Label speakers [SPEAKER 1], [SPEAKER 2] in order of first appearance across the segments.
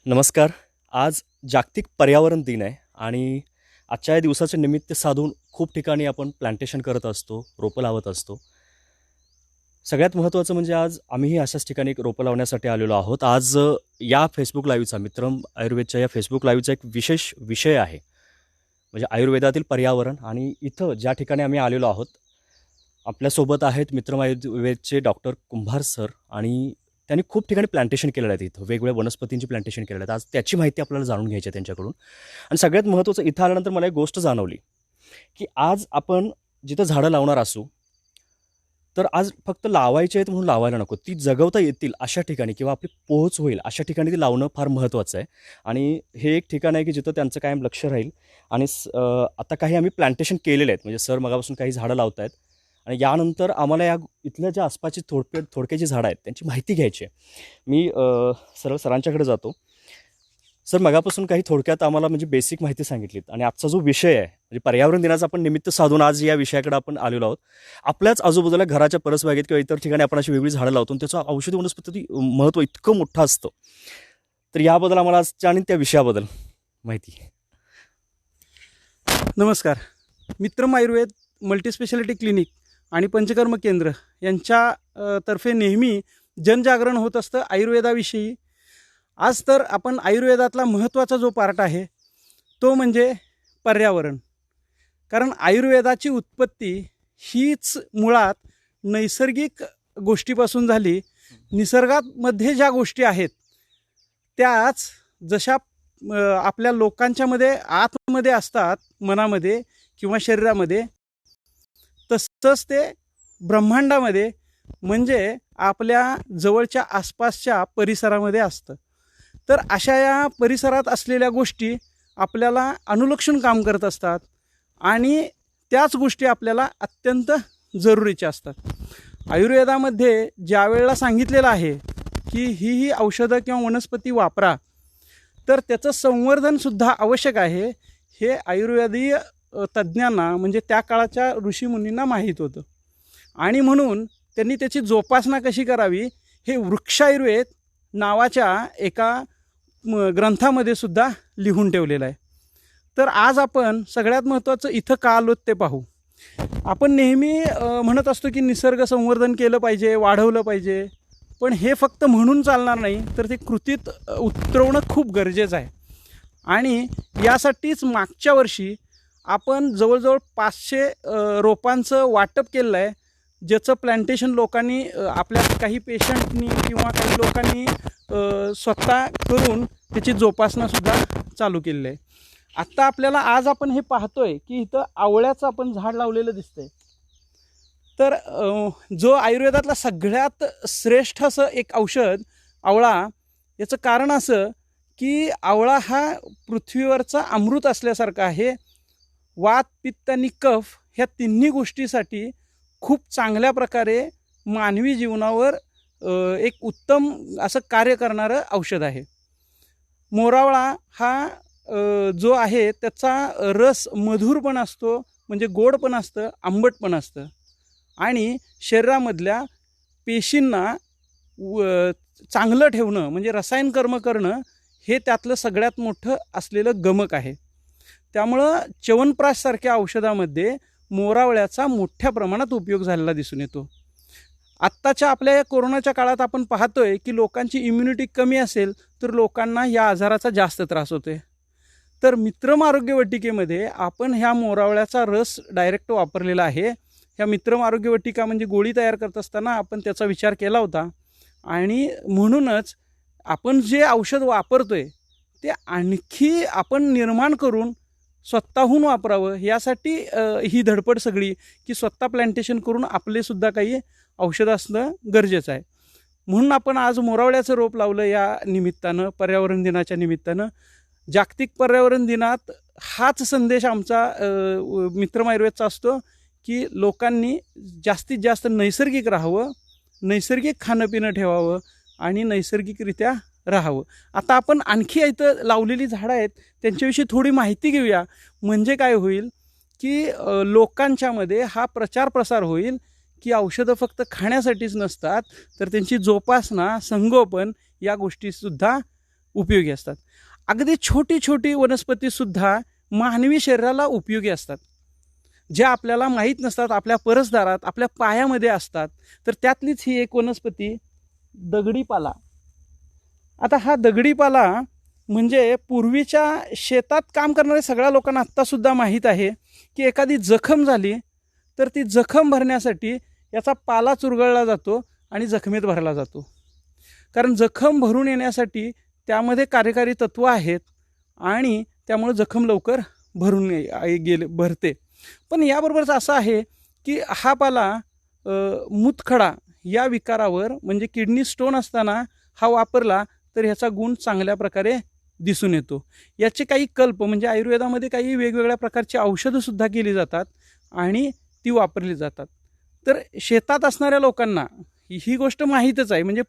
[SPEAKER 1] नमस्कार. आज जागतिक पर्यावरण दिन आहे आणि आजच्या या दिवसाचे निमित्त साधून खूप ठिकाणी आपण प्लांटेशन करत असतो, रोपं लावत असतो. सगळ्यात महत्त्वाचं म्हणजे आज आम्हीही अशाच ठिकाणी एक रोपं लावण्यासाठी आलेलो आहोत. आज या फेसबुक लाईव्हचा मित्रम आयुर्वेदच्या या फेसबुक लाईव्हचा एक विशेष विषय आहे. म्हणजे आयुर्वेदातील पर्यावरण आणि इथं ज्या ठिकाणी आम्ही आलेलो आहोत, आपल्यासोबत आहेत मित्रम आयुर्वेदचे डॉक्टर कुंभार सर आणि त्यांनी खूप ठिकाणी प्लांटेशन केलेलं आहे. इथं वेगवेगळ्या वनस्पतींची प्लांटेशन केलेलं आहे. आज त्याची माहिती आपल्याला जाणून घ्यायची आहे त्यांच्याकडून. आणि सगळ्यात महत्त्वाचं इथं आल्यानंतर मला एक गोष्ट जाणवली, की आज आपण जिथं झाडं लावणार असू, तर आज फक्त लावायचे आहेत म्हणून लावायला नको. ती जगवता येतील अशा ठिकाणी किंवा आपली पोहोच होईल अशा ठिकाणी ती लावणं फार महत्त्वाचं आहे. आणि हे एक ठिकाण आहे की जिथं त्यांचं कायम लक्ष राहील. आणि आता काही आम्ही प्लांटेशन केलेले आहेत. म्हणजे सर मगापासून काही झाडं लावत आहेत आणि यानंतर आम्हाला या इथल्या ज्या आसपासची थोडके जी झाडं आहेत त्यांची माहिती घ्यायची आहे. मी सरळ सरांच्याकडे जातो. सर मगापासून काही थोडक्यात आम्हाला म्हणजे बेसिक माहिती सांगितलीत आणि आजचा जो विषय आहे म्हणजे पर्यावरण दिनाचा आपण निमित्त साधून आज या विषयाकडे आपण आलेलो आहोत. आपल्याच आजूबाजूला घराच्या परसबागेत किंवा इतर ठिकाणी आपण अशी वेगळी झाडं लावतो आणि त्याचं औषधी वनस्पती महत्त्व इतकं मोठं असतं. तर याबद्दल आम्हाला आजच्या आणि त्या विषयाबद्दल माहिती.
[SPEAKER 2] नमस्कार. मित्रम आयुर्वेद मल्टीस्पेशालिटी क्लिनिक आणि पंचकर्म केंद्र यांच्या तर्फे नेहमी जनजागरण होत असतं आयुर्वेदाविषयी. आज तर आपण आयुर्वेदातला महत्त्वाचा जो पार्ट आहे तो म्हणजे पर्यावरण. कारण आयुर्वेदाची उत्पत्ती हीच मुळात नैसर्गिक गोष्टीपासून झाली. निसर्गामध्ये ज्या गोष्टी आहेत त्याच जशा आपल्या लोकांच्यामध्ये आतमध्ये असतात, मनामध्ये किंवा शरीरामध्ये, तसंच ते ब्रह्मांडामध्ये म्हणजे आपल्या जवळच्या आसपासच्या परिसरामध्ये असतं. तर अशा या परिसरात असलेल्या गोष्टी आपल्याला अनुलक्षून काम करत असतात आणि त्याच गोष्टी आपल्याला अत्यंत जरुरीच्या असतात. आयुर्वेदामध्ये ज्या वेळेला सांगितलेलं आहे की ही औषधं किंवा वनस्पती वापरा, तर त्याचं संवर्धनसुद्धा आवश्यक आहे. हे आयुर्वेदीय तज्ज्ञांना म्हणजे त्या काळाच्या ऋषीमुनींना माहीत होतं आणि म्हणून त्यांनी त्याची जोपासना कशी करावी हे वृक्षायुर्वेद नावाच्या एका ग्रंथामध्ये सुद्धा लिहून ठेवलेलं आहे. तर आज आपण सगळ्यात महत्त्वाचं इथं का आलोत ते पाहू. आपण नेहमी म्हणत असतो की निसर्ग संवर्धन केलं पाहिजे, वाढवलं पाहिजे, पण हे फक्त म्हणून चालणार नाही, तर ते कृतीत उतरवणं खूप गरजेचं आहे. आणि यासाठीच मागच्या वर्षी आपण जवळजवळ 500 रोपांचं वाटप केलं आहे, ज्याचं प्लांटेशन लोकांनी आपल्या काही पेशंटनी किंवा काही लोकांनी स्वतः करून त्याची जोपासनासुद्धा चालू केलेली आहे. आत्ता आपल्याला आज आपण हे पाहतोय की इथं आवळ्याचं आपण झाड लावलेलं दिसतंय. तर जो आयुर्वेदातला सगळ्यात श्रेष्ठ असं एक औषध आवळा, याचं कारण असं की आवळा हा पृथ्वीवरचा अमृत असल्यासारखा आहे. वात, पित्त आणि कफ ह्या तिन्ही गोष्टीसाठी खूप चांगल्या प्रकारे मानवी जीवनावर एक उत्तम असं कार्य करणारं औषध आहे. मोरावळा हा जो आहे त्याचा रस मधुर पण असतो, म्हणजे गोड पण असतं, आंबट पण असतं आणि शरीरामधल्या पेशींना चांगलं ठेवणं म्हणजे रसायन कर्म करणं हे त्यातलं सगळ्यात मोठं असलेलं गमक आहे. त्यामुळं च्यवनप्राशसारख्या औषधामध्ये मोरावळ्याचा मोठ्या प्रमाणात उपयोग झालेला दिसून येतो. आत्ताच्या आपल्या या कोरोनाच्या काळात आपण पाहतोय की लोकांची इम्युनिटी कमी असेल तर लोकांना या आजाराचा जास्त त्रास होतोय. तर मित्रम आरोग्यवटिकेमध्ये आपण ह्या मोरावळ्याचा रस डायरेक्ट वापरलेला आहे. ह्या मित्रम आरोग्यवटिका म्हणजे गोळी तयार करत असताना आपण त्याचा विचार केला होता आणि म्हणूनच आपण जे औषध वापरतोय ते आणखी आपण निर्माण करून स्वतःहून वापरावं, यासाठी ही धडपड सगळी की स्वतः प्लांटेशन करून आपलेसुद्धा काही औषध असणं गरजेचं आहे. म्हणून आपण आज मोरावळ्याचं रोप लावलं या निमित्तानं, पर्यावरण दिनाच्या निमित्तानं. जागतिक पर्यावरण दिनात हाच संदेश आमचा मित्रम आयुर्वेदचा असतो की लोकांनी जास्तीत जास्त नैसर्गिक राहावं, नैसर्गिक खाणंपिणं ठेवावं आणि नैसर्गिकरित्या राहावं. आता आपण आणखी इथं लावलेली झाडं आहेत त्यांच्याविषयी थोडी माहिती घेऊया. म्हणजे काय होईल की लोकांच्यामध्ये हा प्रचार प्रसार होईल की औषधं फक्त खाण्यासाठीच नसतात, तर त्यांची जोपासना, संगोपन या गोष्टीसुद्धा उपयोगी असतात. अगदी छोटी छोटी वनस्पतीसुद्धा मानवी शरीराला उपयोगी असतात, ज्या आपल्याला माहीत नसतात, आपल्या परसदारात आपल्या पायामध्ये असतात. तर त्यातलीच ही एक वनस्पती दगडीपाला. आता हा दगडीपाला म्हणजे पूर्वीच्या शेतात काम करणाऱ्या सगळ्या लोकांना आत्तासुद्धा माहीत आहे की एखादी जखम झाली तर ती जखम भरण्यासाठी याचा पाला चुरगळला जातो आणि जखमेत भरला जातो. कारण जखम भरून येण्यासाठी त्यामध्ये कार्यकारी तत्व आहेत आणि त्यामुळे जखम लवकर भरते. पण याबरोबरच असं आहे की हा पाला मूतखडा या विकारावर म्हणजे किडनी स्टोन असताना हा वापरला तर ह्याचा गुण चांगल्या प्रकारे दिसून येतो. याचे काही कल्प म्हणजे आयुर्वेदामध्ये काही वेगवेगळ्या प्रकारची औषधंसुद्धा केली जातात आणि ती वापरली जातात. तर शेतात असणाऱ्या लोकांना ही गोष्ट माहीतच आहे, म्हणजे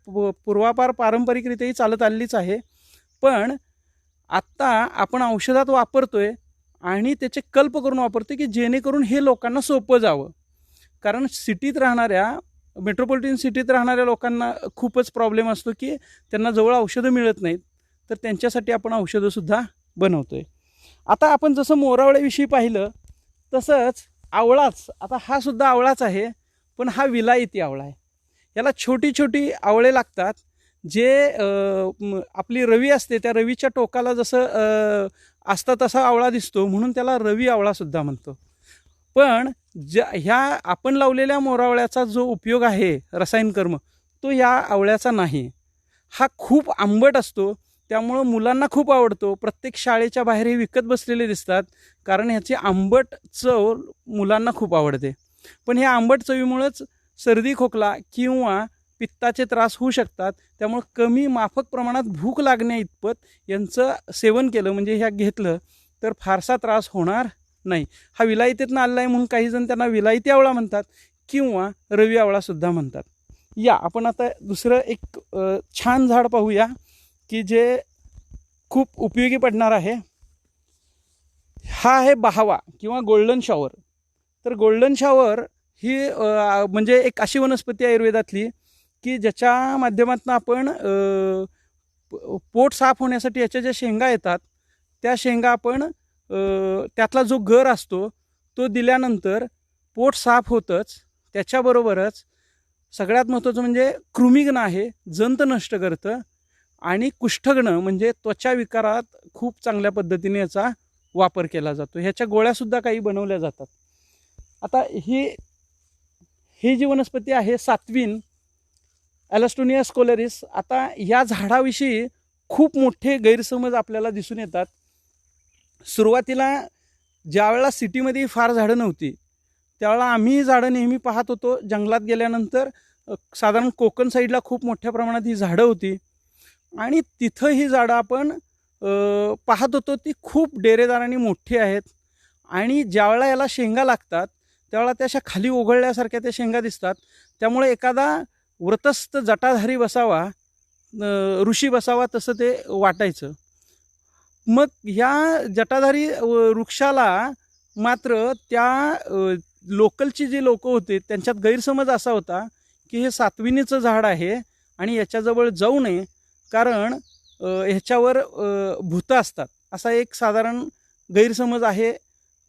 [SPEAKER 2] पूर्वापार पारंपरिकरित्याही चालत आलेलीच आहे. पण आत्ता आपण औषधात वापरतोय आणि त्याचे कल्प करून वापरतोय की जेणेकरून हे लोकांना सोपं जावं. कारण सिटीत राहणाऱ्या मेट्रोपॉलिटन सिटीत राहणाऱ्या लोकांना खूपच प्रॉब्लेम असतो की त्यांना जवळ औषधं मिळत नाहीत. तर त्यांच्यासाठी आपण औषधंसुद्धा बनवतोय. आता आपण जसं मोरावळ्याविषयी पाहिलं तसंच आवळाच, आता हा सुद्धा आवळाच आहे, पण हा विलायती आवळा आहे. याला छोटी छोटी आवळे लागतात, जे आपली रवी असते त्या रवीच्या टोकाला जसं असता तसा आवळा दिसतो म्हणून त्याला रवी आवळासुद्धा म्हणतो. पण ह्या आपण लावलेल्या मोरावळ्याचा जो उपयोग आहे रसायन कर्म तो या आवळ्याचा नाही. हा खूप आंबट असतो, त्यामुळं मुलांना खूप आवडतो. प्रत्येक शाळेच्या बाहेर हे विकत बसलेले दिसतात कारण ह्याची आंबट चव मुलांना खूप आवडते. पण ह्या आंबट चवीमुळंच सर्दी खोकला किंवा पित्ताचे त्रास होऊ शकतात. त्यामुळं कमी माफक प्रमाणात भूक लागण्या इतपत यांचं सेवन केलं म्हणजे ह्या घेतलं तर फारसा त्रास होणार नाही. हा विलायतीतनं आलेला आहे म्हणून काही जण त्यांना विलायती आवळा म्हणतात किंवा रवी आवळासुद्धा म्हणतात. या आपण आता दुसरं एक छान झाड पाहूया की जे खूप उपयोगी पडणार आहे. हा आहे बहावा किंवा गोल्डन शॉवर. तर गोल्डन शॉवर ही म्हणजे एक अशी वनस्पती आहे आयुर्वेदातली की ज्याच्या माध्यमातून आपण पोट साफ होण्यासाठी याच्या ज्या शेंगा येतात त्या शेंगा आपण त्यातला जो गर असतो तो दिल्यानंतर पोट साफ होतंच, त्याच्याबरोबरच सगळ्यात महत्त्वाचं म्हणजे कृमिघ्न आहे, जंत नष्ट करतं आणि कुष्ठघ्न म्हणजे त्वचा विकारात खूप चांगल्या पद्धतीने याचा वापर केला जातो. ह्याच्या गोळ्यासुद्धा काही बनवल्या जातात. आता ही जी वनस्पती आहे सात्विन ॲलस्टोनिया स्कोलेरिस. आता या झाडाविषयी खूप मोठे गैरसमज आपल्याला दिसून येतात. सुरुवातीला ज्यावेळेला सिटीमध्ये फार झाडं नव्हती त्यावेळेला आम्ही झाडं नेहमी पाहत होतो. जंगलात गेल्यानंतर साधारण कोकण साईडला खूप मोठ्या प्रमाणात ही झाडं होती आणि तिथं ही झाडं आपण पाहत होतो. ती खूप डेरेदारांनी मोठी आहेत आणि ज्यावेळेला याला शेंगा लागतात त्यावेळेला त्या अशा खाली ओघळल्यासारख्या त्या शेंगा दिसतात. त्यामुळे एखादा व्रतस्थ जटाधारी बसावा, ऋषी बसावा तसं ते वाटायचं. मग ह्या जटाधारी वृक्षाला मात्र त्या लोकलची जी लोक होते त्यांच्यात गैरसमज असा होता की हे सातविनीचं झाड आहे आणि याच्याजवळ जाऊ नये कारण ह्याच्यावर भूतं असतात, असा एक साधारण गैरसमज आहे.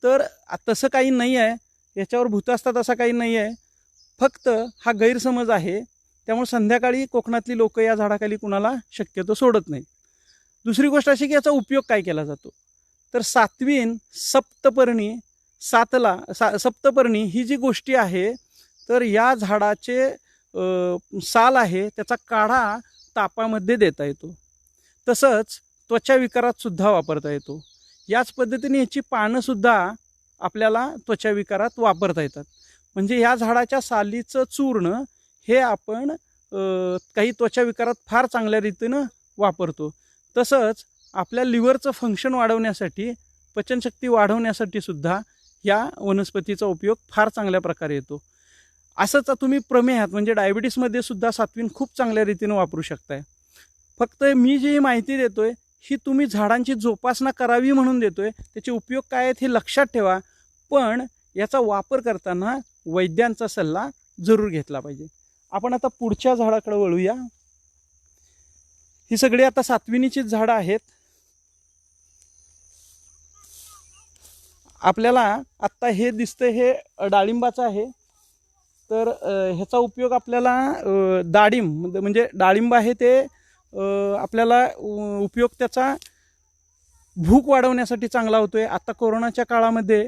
[SPEAKER 2] तर तसं काही नाही आहे, याच्यावर भूतं असतात असं काही नाही आहे, फक्त हा गैरसमज आहे. त्यामुळे संध्याकाळी कोकणातली लोक या झाडाखाली कुणाला शक्यतो सोडत नाहीत. दुसरी गोष्ट अशी की याचा उपयोग काय केला जातो तर सात्विन सप्तपर्णी सप्तपर्णी ही जी गोष्टी आहे तर या झाडाचे साल आहे त्याचा काढा तापामध्ये देता येतो. तसंच त्वचा विकारात सुद्धा वापरता येतो. याच पद्धतीने याची पानंसुद्धा आपल्याला त्वचा विकारात वापरता येतात. म्हणजे या झाडाच्या सालीचं चूर्ण हे आपण काही त्वचा विकारात फार चांगल्या रीतीनं वापरतो. तसंच आपल्या लिव्हरचं फंक्शन वाढवण्यासाठी, पचनशक्ती वाढवण्यासाठी सुद्धा या वनस्पतीचा उपयोग फार चांगल्या प्रकारे येतो. असंच तुम्ही प्रमेहात म्हणजे डायबिटीसमध्ये सुद्धा सात्विन खूप चांगल्या रीतीनं वापरू शकताय. फक्त मी जी माहिती देतोय ही तुम्ही झाडांची जोपासना करावी म्हणून देतोय. त्याचे उपयोग काय आहेत हे लक्षात ठेवा, पण याचा वापर करताना वैद्यांचा सल्ला जरूर घेतला पाहिजे. आपण आता पुढच्या झाडाकडे वळूया. ही सगळी आता सातविनीचीच झाडं आहेत. आपल्याला आत्ता हे दिसतं हे डाळिंबाचं आहे. तर ह्याचा उपयोग आपल्याला डाळिंब म्हणजे डाळिंब आहे ते आपल्याला उपयोग त्याचा भूक वाढवण्यासाठी चांगला होतोय. आता कोरोनाच्या काळामध्ये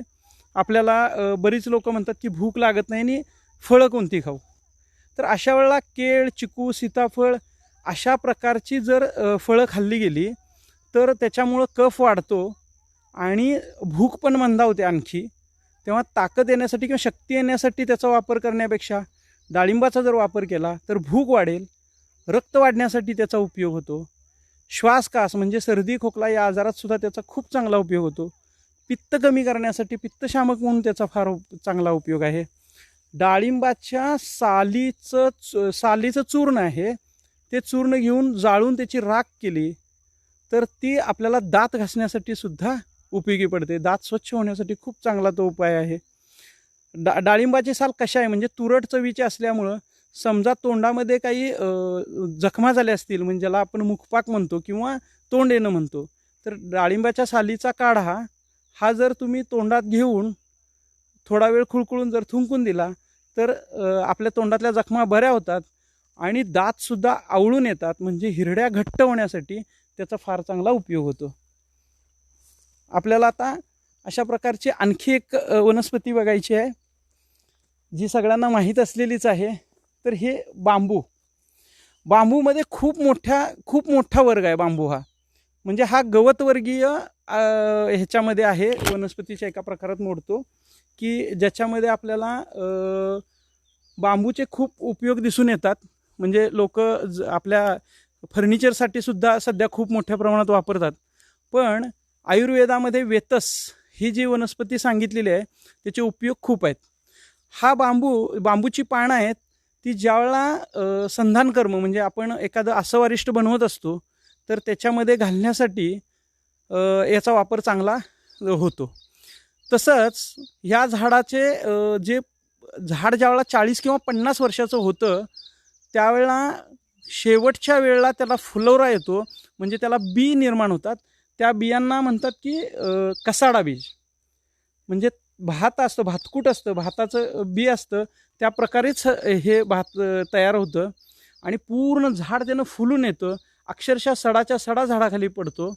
[SPEAKER 2] आपल्याला बरीच लोक म्हणतात की भूक लागत नाही आणि फळं कोणती खाऊ. तर अशा वेळेला केळ, चिकू, सीताफळ अशा प्रकारची जर फळं खाल्ली गेली तर त्याच्यामुळं कफ वाढतो आणि भूक पण मंदावते आणखी. तेव्हा ताकद येण्यासाठी किंवा शक्ती येण्यासाठी त्याचा वापर करण्यापेक्षा डाळिंबाचा जर वापर केला तर भूक वाढेल, रक्त वाढण्यासाठी त्याचा उपयोग होतो. श्वास कास म्हणजे सर्दी खोकला या आजारात सुद्धा त्याचा खूप चांगला उपयोग होतो. पित्त कमी करण्यासाठी पित्तशामक म्हणून त्याचा फार चांगला उपयोग आहे. डाळिंबाच्या सालीचं चूर्ण आहे, ते चूर्ण घेऊन जाळून त्याची राख केली तर ती आपल्याला दात घासण्यासाठी सुद्धा उपयोगी पडते. दात स्वच्छ होण्यासाठी खूप चांगला तो उपाय आहे. डाळिंबाची साल कशा आहे म्हणजे तुरट चवीची असल्यामुळं समजा तोंडामध्ये काही जखमा झाल्या असतील म्हणजे ज्याला आपण मुखपाक म्हणतो किंवा तोंड येणं म्हणतो, तर डाळिंबाच्या सालीचा काढा हा जर तुम्ही तोंडात घेऊन थोडा वेळ खुळखुळून जर थुंकून दिला तर आपल्या तोंडातल्या जखमा बऱ्या होतात आणि दातसुद्धा आवळून येतात. म्हणजे हिरड्या घट्ट होण्यासाठी त्याचा फार चांगला उपयोग होतो. आपल्याला आता अशा प्रकारची आणखी एक वनस्पती बघायची आहे जी सगळ्यांना माहीत असलेलीच आहे. तर हे बांबूमध्ये खूप मोठा वर्ग आहे. बांबू हा म्हणजे हा गवतवर्गीय ह्याच्यामध्ये आहे, वनस्पतीच्या एका प्रकारात मोडतो की ज्याच्यामध्ये आपल्याला बांबूचे खूप उपयोग दिसून येतात. म्हणजे लोक आपल्या फर्निचरसाठी सुद्धा सध्या खूप मोठ्या प्रमाणात वापरतात. पण आयुर्वेदामध्ये वेतस ही जी वनस्पती सांगितलेली आहे त्याचे उपयोग खूप आहेत. हा बांबूची पानं आहेत ती ज्यावेळेला संधानकर्म म्हणजे आपण एखादं आसवारिष्ट बनवत असतो तर त्याच्यामध्ये घालण्यासाठी याचा वापर चांगला होतो. तसंच ह्या झाडाचे जे झाड ज्यावेळेला 40 किंवा 50 वर्षाचं होतं त्यावेळेला शेवटच्या वेळेला त्याला फुलोरा येतो म्हणजे त्याला बी निर्माण होतात. त्या बियांना म्हणतात की कसाडा बीज. म्हणजे भात असतं, भातकूट असतं, भाताचं बी असतं, त्या प्रकारेच हे भात तयार होतं आणि पूर्ण झाड त्यानं फुलून येतं. अक्षरशः सडाच्या सडा झाडाखाली पडतो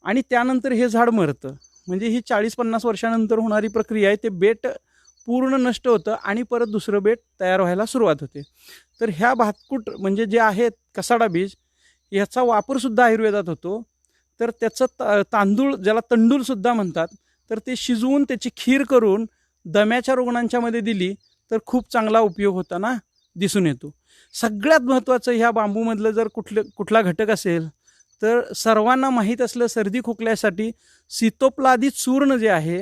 [SPEAKER 2] आणि त्यानंतर हे झाड मरतं. म्हणजे ही 40-50 वर्षानंतर होणारी प्रक्रिया आहे. ते बेट पूर्ण नष्ट होतं आणि परत दुसरं बेट तयार व्हायला सुरुवात होते. तर ह्या भातकूट म्हणजे जे आहेत कसाडा बीज ह्याचा वापरसुद्धा आयुर्वेदात होतो. तर त्याचं तांदूळ ज्याला तंडूलसुद्धा म्हणतात तर ते शिजवून त्याची खीर करून दम्याच्या रुग्णांच्यामध्ये दिली तर खूप चांगला उपयोग होताना दिसून येतो. सगळ्यात महत्त्वाचं ह्या बांबूमधलं जर कुठला घटक असेल तर सर्वांना माहीत असलं सर्दी खोकल्यासाठी सीतोप्लादी चूर्ण जे आहे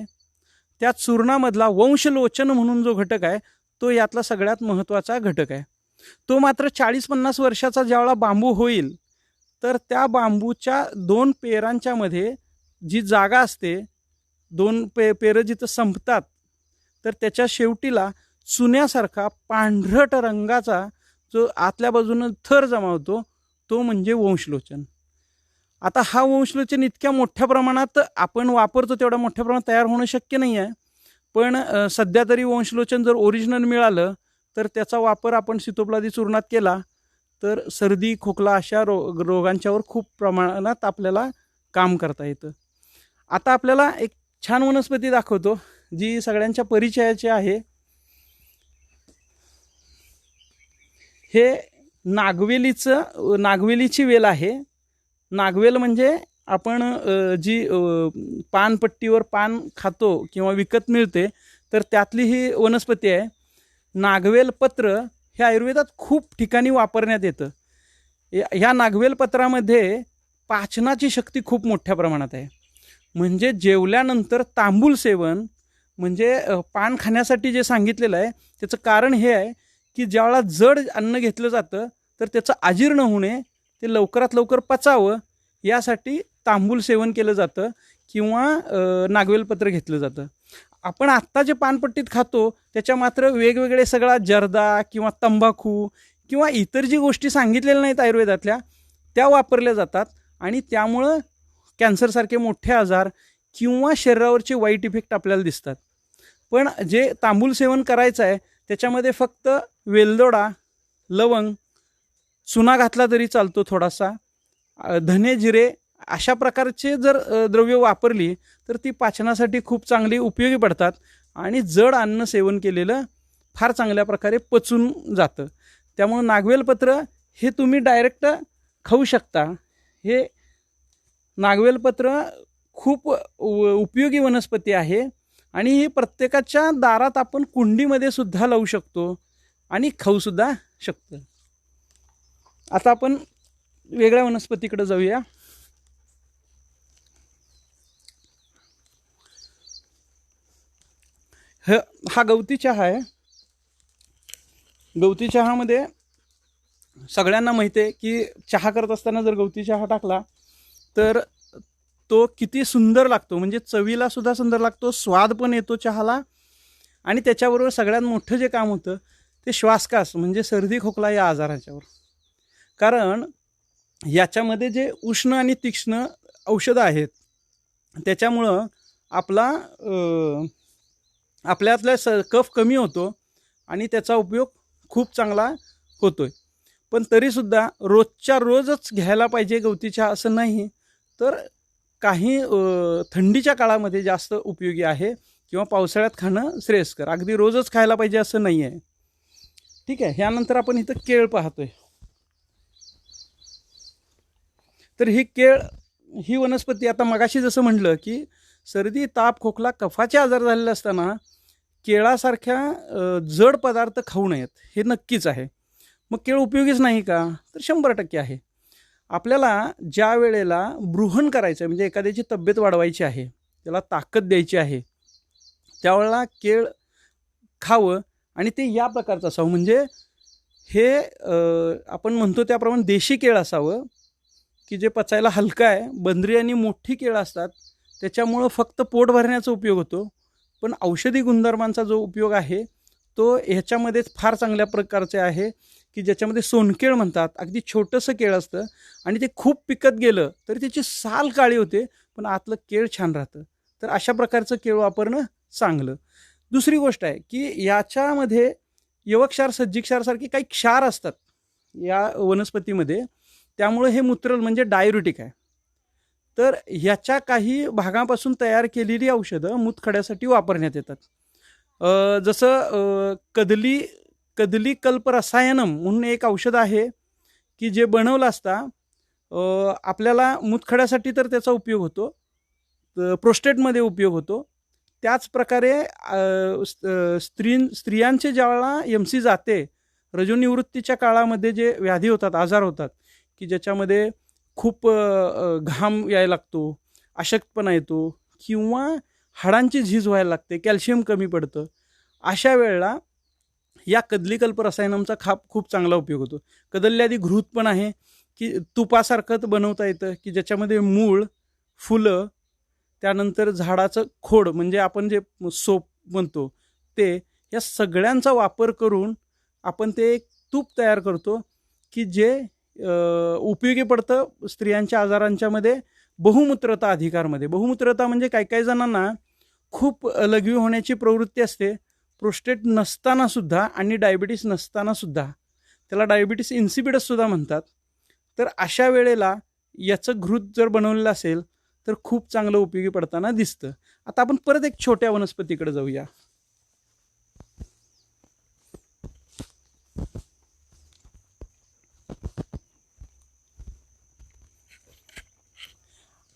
[SPEAKER 2] त्या चूर्णामधला वंशलोचन म्हणून जो घटक आहे तो यातला सगळ्यात महत्त्वाचा घटक आहे. तो मात्र 40-50 वर्षाचा ज्यावेळेला बांबू होईल तर त्या बांबूच्या 2 पेरांच्या मध्ये जी जागा असते, 2 पेरं जिथं संपतात तर त्याच्या शेवटीला चुन्यासारखा पांढरट रंगाचा जो आतल्या बाजूनं थर जमावतो तो म्हणजे वंशलोचन. आता हा वंशलोचन इतक्या मोठ्या प्रमाणात आपण वापरतो तेवढ्या मोठ्या प्रमाणात तयार होणं शक्य नाही आहे. पण सध्या तरी वंशलोचन जर ओरिजिनल मिळालं तर त्याचा वापर आपण सीतोप्लादी चूर्णात केला तर सर्दी खोकला अशा रोगांच्यावर खूप प्रमाणात आपल्याला काम करता येतं. आता आपल्याला एक छान वनस्पती दाखवतो जी सगळ्यांच्या परिचयाची आहे. हे नागवेलीची वेल आहे. नागवेल म्हणजे आपण जी पानपट्टीवर पान खातो किंवा विकत मिळते तर त्यातली ही वनस्पती आहे. नागवेल पत्र हे आयुर्वेदात खूप ठिकाणी वापरण्यात येतं. ह्या नागवेल पत्रामध्ये पाचनाची शक्ती खूप मोठ्या प्रमाणात आहे. म्हणजे जेवल्यानंतर तांबूल सेवन म्हणजे पान खाण्यासाठी जे सांगितलेलं आहे त्याचं कारण हे आहे की ज्यावेळेला जड अन्न घेतलं जातं तर त्याचं अजीर्ण होणे, ते लवकरात लवकर पचावं यासाठी तांबूल सेवन केलं जातं किंवा नागवेलपत्र घेतलं जातं. आपण आत्ता जे पानपट्टीत खातो त्याच्या मात्र वेगवेगळे सगळा जर्दा किंवा तंबाखू किंवा इतर जी गोष्टी सांगितलेल्या नाहीत आयुर्वेदातल्या त्या वापरल्या जातात आणि त्यामुळं कॅन्सरसारखे मोठे आजार किंवा शरीरावरचे वाईट इफेक्ट आपल्याला दिसतात. पण जे तांबूल सेवन करायचं आहे त्याच्यामध्ये फक्त वेलदोडा, लवंग, चुना घातला तरी चालतो थोडासा, धने, जिरे अशा प्रकारचे जर द्रव्य वापरली तर ती पाचनासाठी खूप चांगली उपयोगी पडतात आणि जड अन्न सेवन केलेलं फार चांगल्या प्रकारे पचून जातं. त्यामुळं नागवेलपत्र हे तुम्ही डायरेक्ट खाऊ शकता. हे नागवेलपत्र खूप उपयोगी वनस्पती आहे आणि ही प्रत्येकाच्या दारात आपण कुंडीमध्ये सुद्धा लावू शकतो आणि खाऊसुद्धा शकतो. आता आपण वेगळ्या वनस्पतीकडे जाऊया. हा गवती चहा आहे. गवती चहामध्ये सगळ्यांना माहिती आहे की चहा करत असताना जर गवती चहा टाकला तर तो किती सुंदर लागतो, म्हणजे चवीला सुद्धा सुंदर लागतो, स्वाद पण येतो चहाला. आणि त्याच्याबरोबर सगळ्यात मोठं जे काम होतं ते श्वासकास म्हणजे सर्दी खोकला या आजाराच्यावर. कारण याच्यामध्ये जे उष्ण आणि तीक्ष्ण औषधं आहेत त्याच्यामुळं आपल्यातला कफ कमी होतो आणि त्याचा उपयोग खूप चांगला होतोय. पण तरीसुद्धा रोजच्या रोजच घ्यायला पाहिजे गवती चहा असं नाही, तर काही थंडीच्या काळामध्ये जास्त उपयोगी आहे किंवा पावसाळ्यात खाणं श्रेयस्कर. अगदी रोजच खायला पाहिजे असं नाही आहे. ठीक आहे. ह्यानंतर आपण इथं केळ पाहतोय. तर ही केळ ही वनस्पती, आता मगाशी जसं म्हटलं की सर्दी, ताप, खोकला, कफाचे आजार झालेले असताना केळासारख्या जड पदार्थ खाऊ नयेत हे नक्कीच आहे. मग केळ उपयोगीच नाही का? तर 100% आहे. आपल्याला ज्या वेळेला बृहण करायचं आहे, म्हणजे एखाद्याची तब्येत वाढवायची आहे, त्याला ताकद द्यायची आहे, त्यावेळेला केळ खावं आणि ते या प्रकारचं असावं. म्हणजे हे आपण म्हणतो त्याप्रमाणे देशी केळ असावं की जे पचायला हलकं आहे. बंदरी आणि मोठी केळं असतात त्याच्यामुळं फक्त पोट भरण्याचा उपयोग होतो, पण औषधी गुणधर्मांचा जो उपयोग आहे तो ह्याच्यामध्येच फार चांगल्या प्रकारचे आहे की ज्याच्यामध्ये सोनकेळ म्हणतात. अगदी छोटंसं केळ असतं आणि ते खूप पिकत गेलं तरी त्याची साल काळी होते पण आतलं केळ छान राहतं. तर अशा प्रकारचं केळ वापरणं चांगलं. दुसरी गोष्ट आहे की याच्यामध्ये यवक्षार, सज्जिक्षारसारखे काही क्षार असतात या वनस्पतीमध्ये, त्यामुळे हे मूत्र म्हणजे डायुरेटिक आहे. तर ह्याच्या काही भागापासून तयार केलेली औषधं मूतखड्यासाठी वापरण्यात येतात. जसं कदली कल्परसायनम म्हणून एक औषध आहे की जे बनवलं असता आपल्याला मूतखड्यासाठी तर त्याचा उपयोग होतो, प्रोस्टेटमध्ये उपयोग होतो. त्याच प्रकारे स्त्रियांचे ज्यावेळेला MC जाते, रजोनिवृत्तीच्या काळामध्ये जे व्याधी होतात, आजार होतात की ज्याच्यामध्ये खूप घाम यायला लागतो, अशक्तपणा येतो किंवा हाडांची झीज व्हायला लागते, कॅल्शियम कमी पडतं, अशा वेळेला या कदलीकल्प रसायनमचा खूप चांगला उपयोग होतो. कदल्यादी घृत पण आहे की तुपासारखं बनवता येतं की ज्याच्यामध्ये मूळ, फुलं, त्यानंतर झाडाचं खोड म्हणजे आपण जे सोप म्हणतो ते, या सगळ्यांचा वापर करून आपण ते एक तूप तयार करतो की जे उपयोगी पडतं स्त्रियांच्या आजारांच्यामध्ये. बहुमूत्रता अधिकारमध्ये, बहुमूत्रता म्हणजे काही जणांना खूप लघवी होण्याची प्रवृत्ती असते, प्रोस्टेट नसताना सुद्धा आणि डायबिटीस नसताना सुद्धा, त्याला डायबिटीस इन्सिपिडस सुद्धा म्हणतात. तर अशा वेळेला याचं घृत जर बनवलेलं असेल तर खूप चांगलं उपयोगी पडताना दिसतं. आता आपण परत एक छोट्या वनस्पतीकडे जाऊया.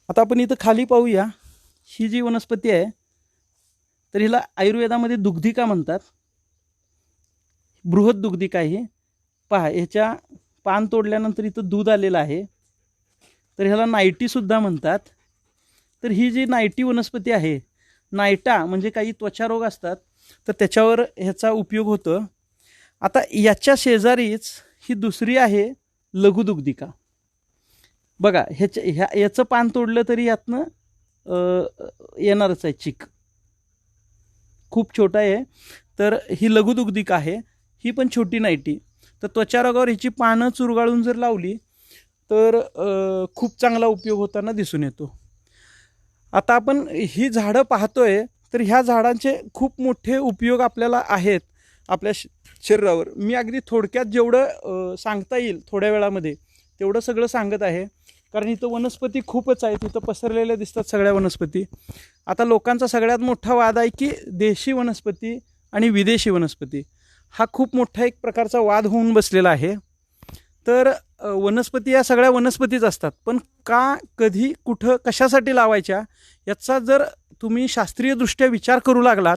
[SPEAKER 2] आता आपण इथं खाली पाहूया. ही जी वनस्पती आहे तर हिला आयुर्वेदामध्ये दुग्धिका म्हणतात. बृहत दुग्धिका ही पहा, ह्याच्या पान तोडल्यानंतर इथं दूध आलेलं आहे, तर ह्याला नायटीसुद्धा म्हणतात. तर ही जी नायटी वनस्पती आहे, नायटा म्हणजे काही त्वचारोग असतात तर त्याच्यावर ह्याचा उपयोग होतो. आता याच्या शेजारीच ही दुसरी आहे लघुदुग्धिका. बघा, याचं पान तोडलं तरी यातनं येणारच आहे चीक, खूप छोटा आहे. तर ही लघुदुग्धिका आहे, ही पण छोटी नायटी. तर त्वचारोगावर हिची पानं चुरगाळून जर लावली तर खूप चांगला उपयोग होताना दिसून येतो. आता आपण ही झाडं पाहतोय, तर ह्या झाडांचे खूप मोठे उपयोग आपल्याला आहेत आपल्या शरीरावर. मी अगदी थोडक्यात जेवढं सांगता येईल थोड्या वेळामध्ये तेवढं सगळं सांगत आहे, कारण इथं वनस्पती खूपच आहेत. इथं पसरलेल्या दिसतात सगळ्या वनस्पती. आता लोकांचा सगळ्यात मोठा वाद आहे की देशी वनस्पती आणि विदेशी वनस्पती, हा खूप मोठा एक प्रकारचा वाद होऊन बसलेला आहे. तर वनस्पती या सगळ्या वनस्पतीच असतात, पण का, कधी, कुठं, कशासाठी लावायच्या याचा जर तुम्ही शास्त्रीयदृष्ट्या विचार करू लागलात,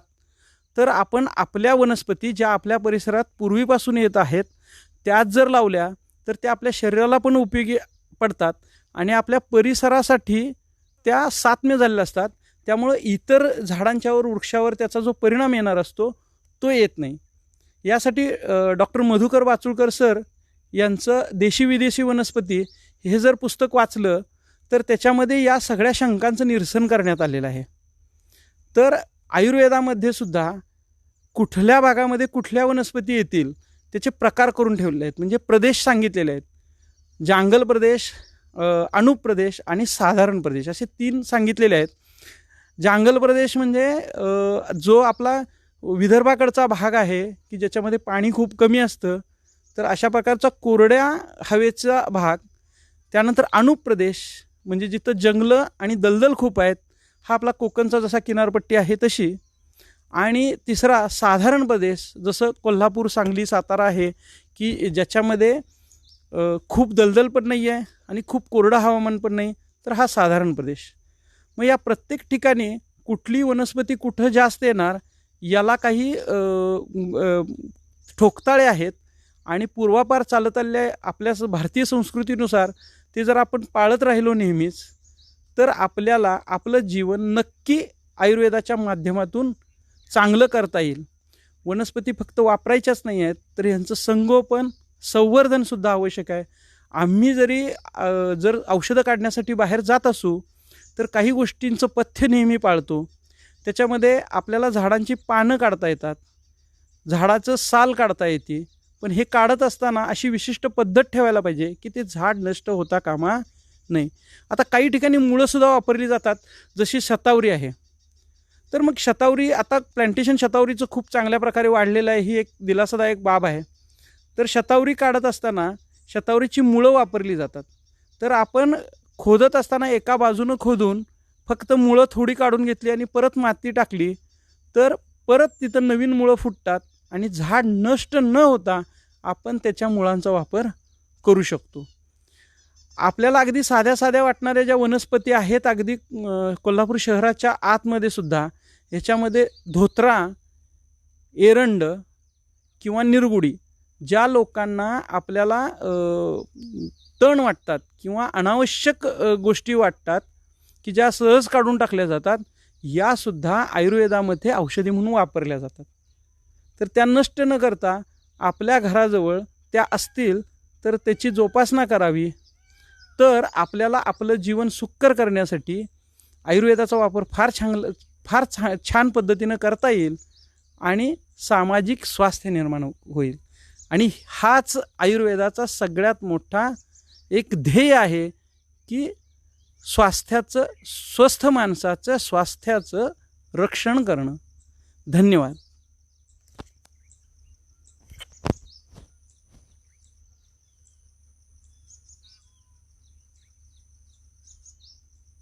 [SPEAKER 2] तर आपण आपल्या वनस्पती ज्या आपल्या परिसरात पूर्वीपासून येत आहेत त्याच जर लावल्या तर त्या आपल्या शरीराला पण उपयोगी पडतात आणि आपल्या परिसरासाठी त्या सात्म्य झालेल्या असतात. त्यामुळं इतर झाडांच्यावर, वृक्षावर त्याचा जो परिणाम येणार असतो तो येत नाही. यासाठी डॉक्टर मधुकर बाचुळकर सर यांचं देशी विदेशी वनस्पती हे जर पुस्तक वाचलं तर त्याच्यामध्ये या सगळ्या शंकांचं निरसन करण्यात आलेलं आहे. तर आयुर्वेदामध्ये सुद्धा कुठल्या भागामध्ये कुठल्या वनस्पती येतील त्याचे प्रकार करून ठेवलेले आहेत, म्हणजे प्रदेश सांगितलेले आहेत. जांगल प्रदेश, अनुप प्रदेश आणि साधारण प्रदेश असे 3 सांगितलेले आहेत. जांगल प्रदेश म्हणजे जो आपला विदर्भाकडचा भाग आहे की ज्याच्यामध्ये पाणी खूप कमी असतं, तर अशा प्रकारचा कोरड्या हवेचा भाग. त्यानंतर अनुप प्रदेश म्हणजे जिथं जंगलं आणि दलदल खूप आहेत, हा आपला कोकणचा जसा किनारपट्टी आहे तशी. आणि तिसरा साधारण प्रदेश, जसं कोल्हापूर, सांगली, सातारा आहे की ज्याच्यामध्ये खूप दलदल पण नाही आहे आणि खूप कोरडं हवामान पण नाही, तर हा साधारण प्रदेश. मग या प्रत्येक ठिकाणी कुठली वनस्पती कुठं जास्त येणार याला काही ठोकताळे आहेत आणि पूर्वापार चालत आलेल्या आपल्या भारतीय संस्कृतीनुसार ते जर आपण पाळत राहिलो नेहमीच, तर आपल्याला आपलं जीवन नक्की आयुर्वेदाच्या माध्यमातून चांगलं करता येईल. वनस्पती फक्त वापरायच्याच नाही आहेत, तर यांचं संगोपन, संवर्धनसुद्धा आवश्यक आहे. आम्ही जर औषधं काढण्यासाठी बाहेर जात असू तर काही गोष्टींचं पथ्य नेहमी पाळतो. त्याच्यामध्ये आपल्याला झाडांची पानं काढता येतात, झाडाचं साल काढता येते, पण हे काढत असताना अशी विशिष्ट पद्धत ठेवायला पाहिजे की ते झाड नष्ट होता कामा नाही. आता काही ठिकाणी मुळंसुद्धा वापरली जातात, जशी शतावरी आहे. तर मग शतावरी, आता प्लॅन्टेशन शतावरीचं खूप चांगल्या प्रकारे वाढलेलं आहे, ही एक दिलासादायक बाब आहे. तर शतावरी काढत असताना शतावरीची मुळं वापरली जातात. तर आपण खोदत असताना एका बाजूनं खोदून फक्त मुळं थोडी काढून घेतली आणि परत माती टाकली, तर परत तिथं नवीन मुळं फुटतात आणि झाड नष्ट न होता आपण त्याच्या मुळांचा वापर करू शकतो. आपल्याला अगदी साध्या साध्या वाटणाऱ्या ज्या वनस्पती आहेत, अगदी कोल्हापूर शहराच्या आतमध्ये सुद्धा, ह्याच्यामध्ये धोत्रा, एरंड किंवा निरगुडी, ज्या लोकांना आपल्याला तण वाटतात किंवा अनावश्यक गोष्टी वाटतात की ज्या सहज काढून टाकल्या जातात, यासुद्धा आयुर्वेदामध्ये औषधी म्हणून वापरल्या जातात. तर त्या नष्ट न करता आपल्या घराजवळ त्या असतील तर त्याची जोपासना करावी. तर आपल्याला आपलं जीवन सुकर करण्यासाठी आयुर्वेदाचा वापर फार छान पद्धतीनं करता येईल आणि सामाजिक स्वास्थ्य निर्माण होईल. आणि हाच आयुर्वेदाचा सगळ्यात मोठा एक ध्येय आहे की स्वस्थ माणसाचं स्वास्थ्याचं रक्षण करणं. धन्यवाद.